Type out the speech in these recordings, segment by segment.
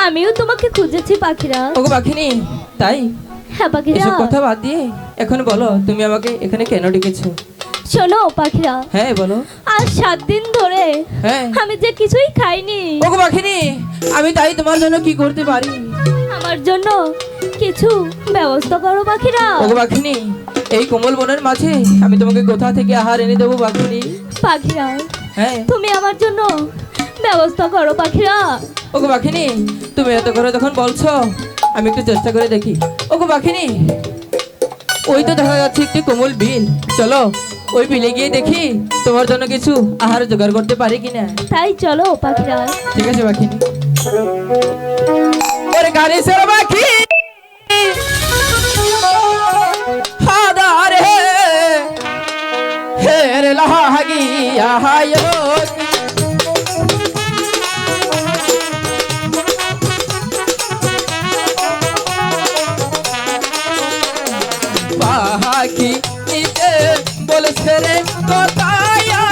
আমিও তোমাকে খুঁজেছি পাখিরা। ওগো পাখিনি, তাই? হ্যাঁ পাখিরা। এসব কথা বাদ দিয়ে এখন বলো তুমি আমাকে এখানে কেন ডেকেছো? শোনো পাখিরা। হ্যাঁ বলো। আজ 7 দিন ধরে হ্যাঁ আমি যে কিছুই খাইনি। ওগো পাখিনি, আমি তাই তোমার জন্য কি করতে পারি? আমার জন্য কিছু ব্যবস্থা করো পাখিরা। ওগো পাখিনি, এই কোমল বনের মাঝে আমি তোমাকে কোথা থেকে আহার এনে দেবো পাখিনি? পাখিরা হ্যাঁ তুমি আমার জন্য ব্যবস্থা করো পাখিরা। ওগো পাখিনি, তুমি এত করে তখন বলছো, আমি একটু চেষ্টা করে দেখি। ওগো পাখিনি, ওই তো দেখা যাচ্ছে একটি কোমল বিল, চলো ওই বিলে গিয়ে দেখি তোমার জন্য কিছু আহার জোগাড় করতে পারি কিনা। তাই চলো পাখিরা। ঠিক আছে পাখিনি। ওরে গাড়ি সর পাখি হাদারে হেরে লাহাগি আহায়ো পাখি নিতে বলছে রে কথায়া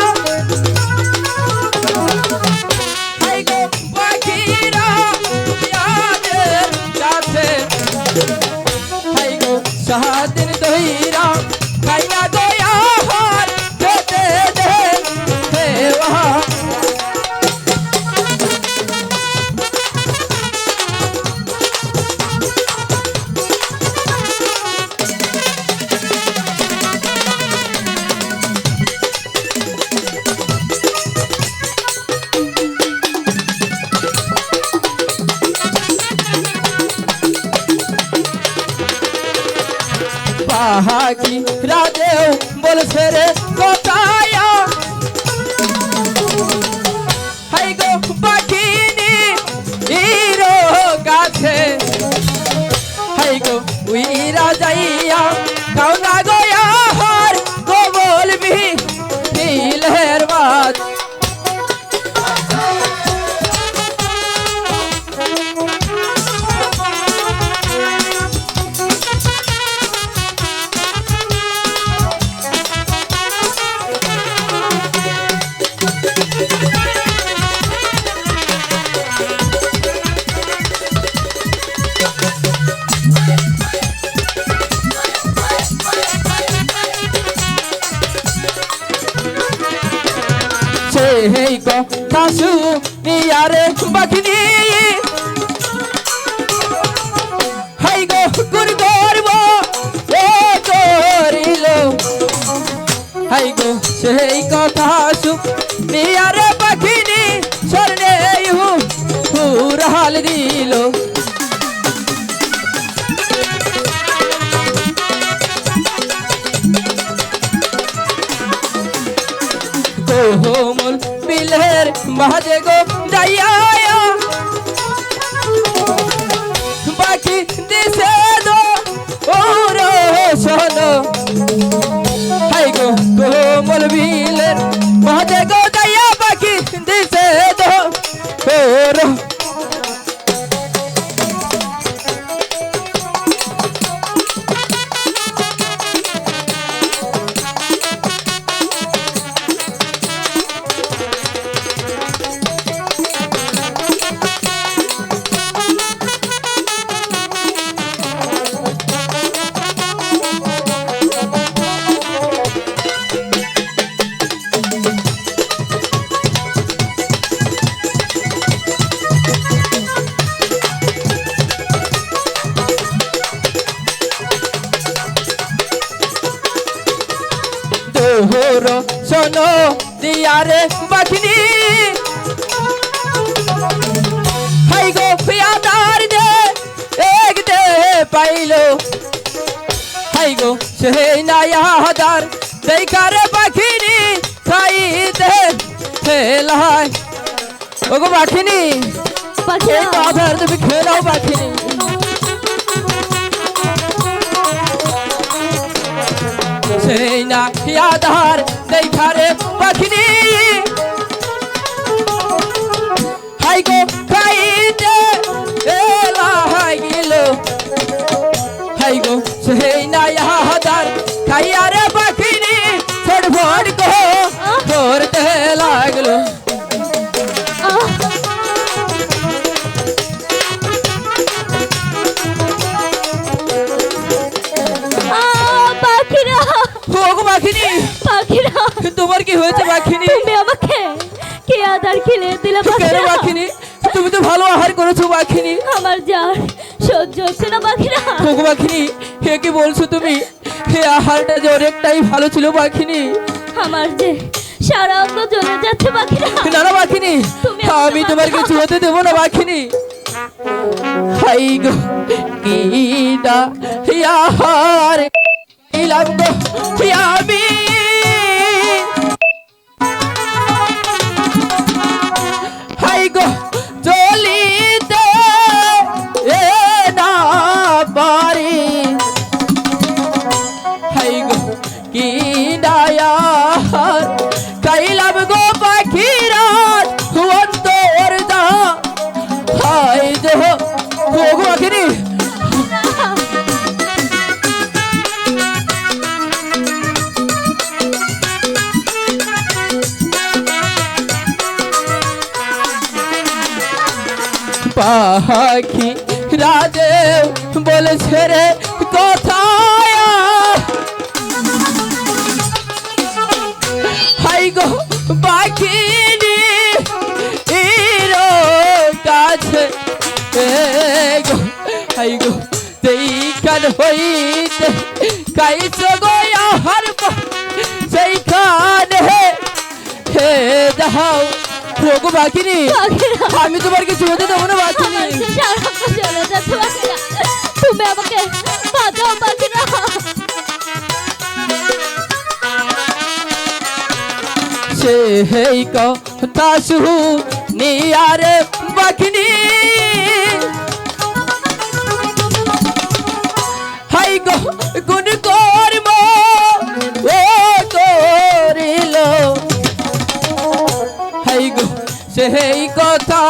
হাই গো পাখিরা ইয়াদের কাছে হাই গো সাহাদিন দইরা খাইয়া দয়া হার খেতে দে দেওয়া পাখি রাজেও বলছে রে কথায়া হাই গো পাখিনি ইরো গাছে হাই গো উইরা যাইয়া খাও না গয়া হার গো বলবি নীলের বাদ সেই কথা শুনিয়ারে পাখিনি হাই গো গুর গর্ব ও করিল হাই গো সেই কথা শুনিয়ারে পাখিনি স্বর্ণে হুরাল দিল কোমল বিলের মাঝে গো যাইয়া পাখি দিছে দো ওরে শোনো হাই গো কোমল বিলের মাঝে গো যাইয়া পাখি দিছে দো ওরে তোর শোনো দিয়ারে পাখিনি হাই গো ফিয়াদার দে এক দে পাইলো হাই গো সেই নায়াদার দেখারে পাখিনি খাইতে খেলায় ওগো পাখিনি এই আধার তুমি খেলাও পাখিনি সেই না আধার দেখারে পাখিনি হাই গো খাইতে এলা গিল হাই গো সেই না আধার খাইয়ারে পাখিনি ছটফট করতে লাগলো কি হয়েছে বাখিনি? তুমি আমাকে কি আদার খেলে দিলে কেন পাখিরা? বাখিনি? তুমি তো ভালো আহার করেছো বাখিনি। আমার যার সহ্য হচ্ছে না পাখিরা। ওগো বাখিনি, হে কি বলছো তুমি? হে আহারটা যে অনেকটাই ভালো ছিল বাখিনি। আমার যে সারা অঙ্গ জ্বলে যাচ্ছে পাখিরা। না না বাখিনি, তুমি আমাকে আমি তোমার বাঁচাও। কিছু হতে দেবো না বাখিনি। হাই গো কিডা আহার ইলাম গো আমি, হাই গো চলিতে এ না পারি, হাই গো কিডা আহার খাইলাম গো পাখিরাজ অন্তর যা, হাই দেহ ওগো বাখিনি। পাখি রাজে বলেছে রে কোথায়, হাই গো পাখিনি এরো কাছে গো, হাই গো সেইখান হইতে খাইছ গো আহার সেইখানে হে যাও ওগো বাখিনি। পাখিরা আমি তোমার কিছু হতে দেবো না বাখিনি। আমার যে সারা অঙ্গ জ্বলে যাচ্ছে পাখিরা। তুমি আমাকে বাঁচাও পাখিরা। সেই কথা শুনি আরে বাখিনি, হাই গো গুণ কর্ম ও করিল, হাই গো সেই কথা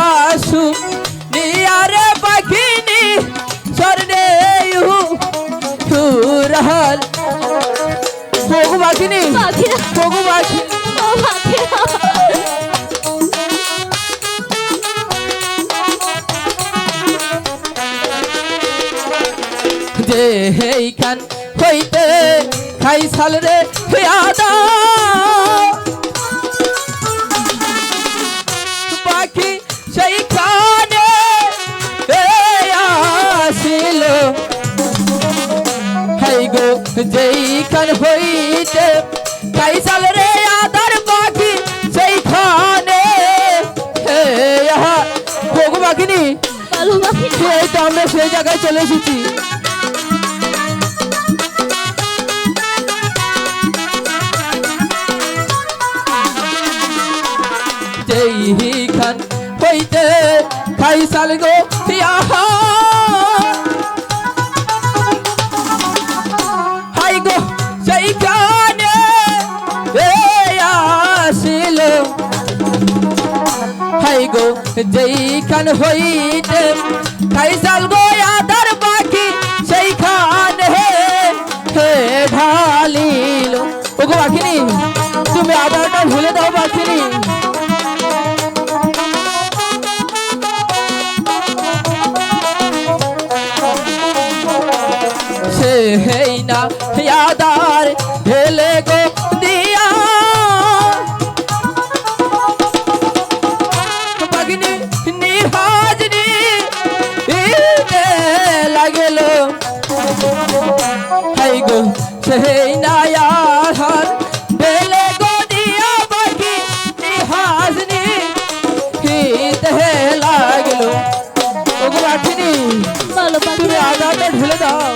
শুনি আরে বাখিনি স্বর্ণে হুরাল ওগো বাখিনি, পাখিরা ওগো বাখিনি। ও পাখিরা যে এইখান হইতে খাইছাল রে আদা পাখি সেইখানে আসিল, হাই গো যেইখান হইতে খাইছাল রে আদার পাখি সেইখানে ওগো বাখিনি। ভালো পাখিরা এই তো আমরা সেই জায়গায় চলে এসেছি। যেইখান হইতে খাইছাল গো হাই গো সেইখানে আসিল, হাই গো যেইখান হইতে খাইছাল গো আদার পাখি সেইখানে ঢালিল। ওগো বাখিনি, তুমি আদারটা ভুলে দাও বাখিনি। সেই না আদার ঢেলে গো দিয়া বাগিনী নিহাজনি লাগেল, হাই গো সেই না আধার ঢেলে গো দিয়া বাকি নিহাজনি লাগেল। ওগো বাগিনী ভালো তুমি পাখিরা আদারটা ঢেলে দাও।